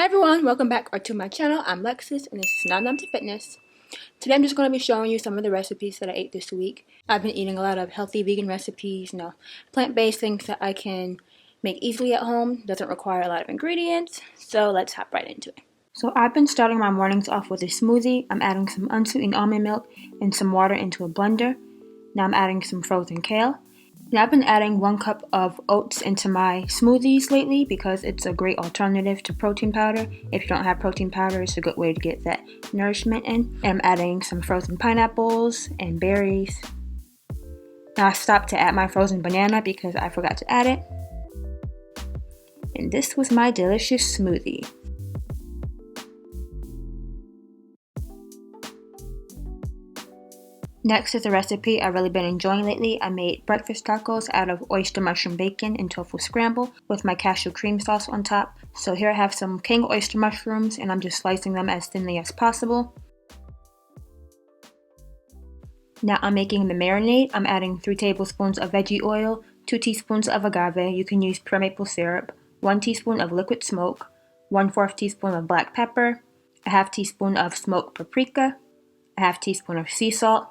Hey everyone, welcome back to my channel. I'm Lexus and this is Not to Fitness. Today I'm just going to be showing you some of the recipes that I ate this week. I've been eating a lot of healthy vegan recipes, plant-based things that I can make easily at home. Doesn't require a lot of ingredients, so let's hop right into it. So I've been starting my mornings off with a smoothie. I'm adding some unsweetened almond milk and some water into a blender. Now I'm adding some frozen kale. Now I've been adding 1 cup of oats into my smoothies lately because it's a great alternative to protein powder. If you don't have protein powder, it's a good way to get that nourishment in. And I'm adding some frozen pineapples and berries. Now I stopped to add my frozen banana because I forgot to add it. And this was my delicious smoothie. Next is a recipe I've really been enjoying lately. I made breakfast tacos out of oyster mushroom bacon and tofu scramble with my cashew cream sauce on top. So here I have some king oyster mushrooms and I'm just slicing them as thinly as possible. Now I'm making the marinade. I'm adding 3 tablespoons of veggie oil, 2 teaspoons of agave, you can use pure maple syrup, 1 teaspoon of liquid smoke, 1/4 teaspoon of black pepper, a half teaspoon of smoked paprika, a half teaspoon of sea salt,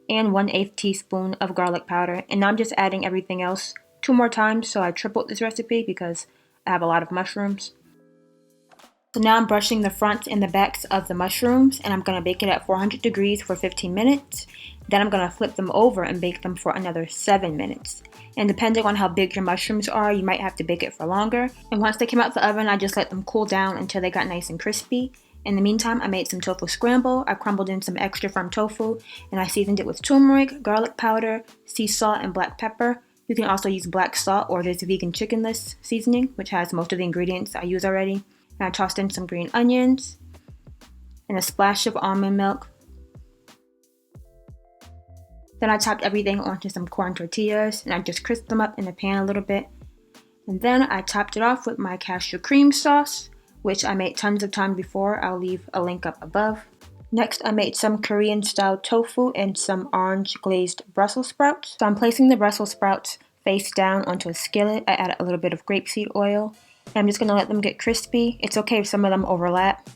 and 1/8 teaspoon of garlic powder. And now I'm just adding everything else 2 more times, so I tripled this recipe because I have a lot of mushrooms. So now I'm brushing the front and the backs of the mushrooms and I'm going to bake it at 400 degrees for 15 minutes. Then I'm going to flip them over and bake them for another 7 minutes. And depending on how big your mushrooms are, you might have to bake it for longer. And once they came out the oven, I just let them cool down until they got nice and crispy. In the meantime, I made some tofu scramble. I crumbled in some extra firm tofu and I seasoned it with turmeric, garlic powder, sea salt, and black pepper. You can also use black salt or this vegan chickenless seasoning, which has most of the ingredients I use already. And I tossed in some green onions and a splash of almond milk. Then I topped everything onto some corn tortillas and I just crisped them up in the pan a little bit. And then I topped it off with my cashew cream sauce, which I made tons of times before. I'll leave a link up above. Next, I made some Korean style tofu and some orange glazed Brussels sprouts. So I'm placing the Brussels sprouts face down onto a skillet. I added a little bit of grapeseed oil. And I'm just going to let them get crispy. It's okay if some of them overlap.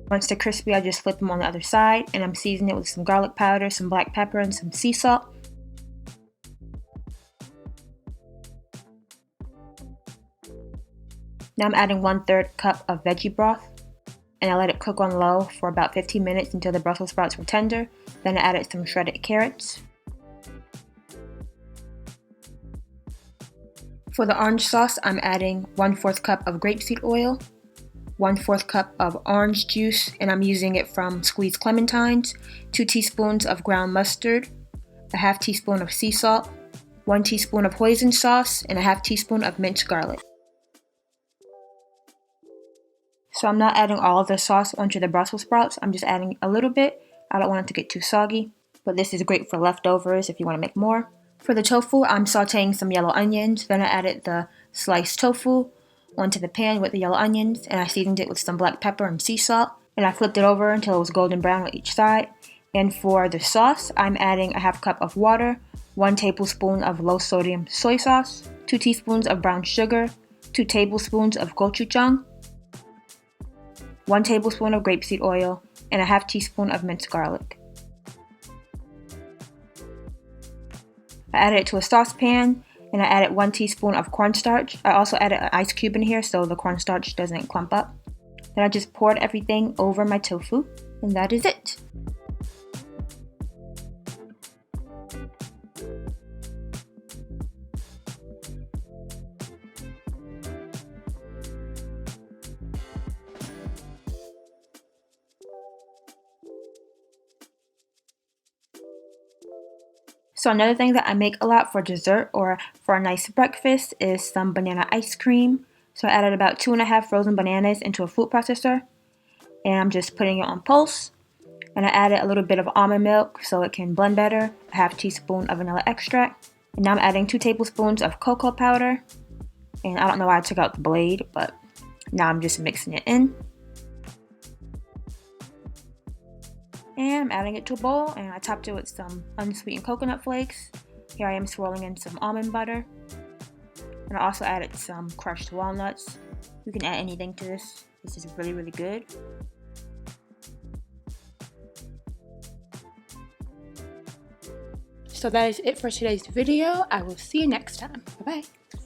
Once they're crispy, I just flip them on the other side. And I'm seasoning it with some garlic powder, some black pepper, and some sea salt. Now I'm adding 1/3 cup of veggie broth. And I let it cook on low for about 15 minutes until the Brussels sprouts were tender. Then I added some shredded carrots. For the orange sauce, I'm adding 1/4 cup of grapeseed oil, 1/4 cup of orange juice, and I'm using it from squeezed clementines, 2 teaspoons of ground mustard, a half teaspoon of sea salt, 1 teaspoon of hoisin sauce, and a half teaspoon of minced garlic. So I'm not adding all of the sauce onto the Brussels sprouts, I'm just adding a little bit. I don't want it to get too soggy, but this is great for leftovers if you want to make more. For the tofu, I'm sauteing some yellow onions, then I added the sliced tofu onto the pan with the yellow onions, and I seasoned it with some black pepper and sea salt, and I flipped it over until it was golden brown on each side. And for the sauce, I'm adding a half cup of water, 1 tablespoon of low sodium soy sauce, 2 teaspoons of brown sugar, 2 tablespoons of gochujang, 1 tablespoon of grapeseed oil, and a half teaspoon of minced garlic. I added it to a saucepan and I added 1 teaspoon of cornstarch. I also added an ice cube in here so the cornstarch doesn't clump up. Then I just poured everything over my tofu and that is it. So another thing that I make a lot for dessert or for a nice breakfast is some banana ice cream. So I added about 2.5 frozen bananas into a food processor. And I'm just putting it on pulse. And I added a little bit of almond milk so it can blend better. A half teaspoon of vanilla extract. And now I'm adding 2 tablespoons of cocoa powder. And I don't know why I took out the blade, but now I'm just mixing it in. And I'm adding it to a bowl and I topped it with some unsweetened coconut flakes. Here I am swirling in some almond butter. And I also added some crushed walnuts. You can add anything to this. This is really, really good. So that is it for today's video. I will see you next time. Bye-bye.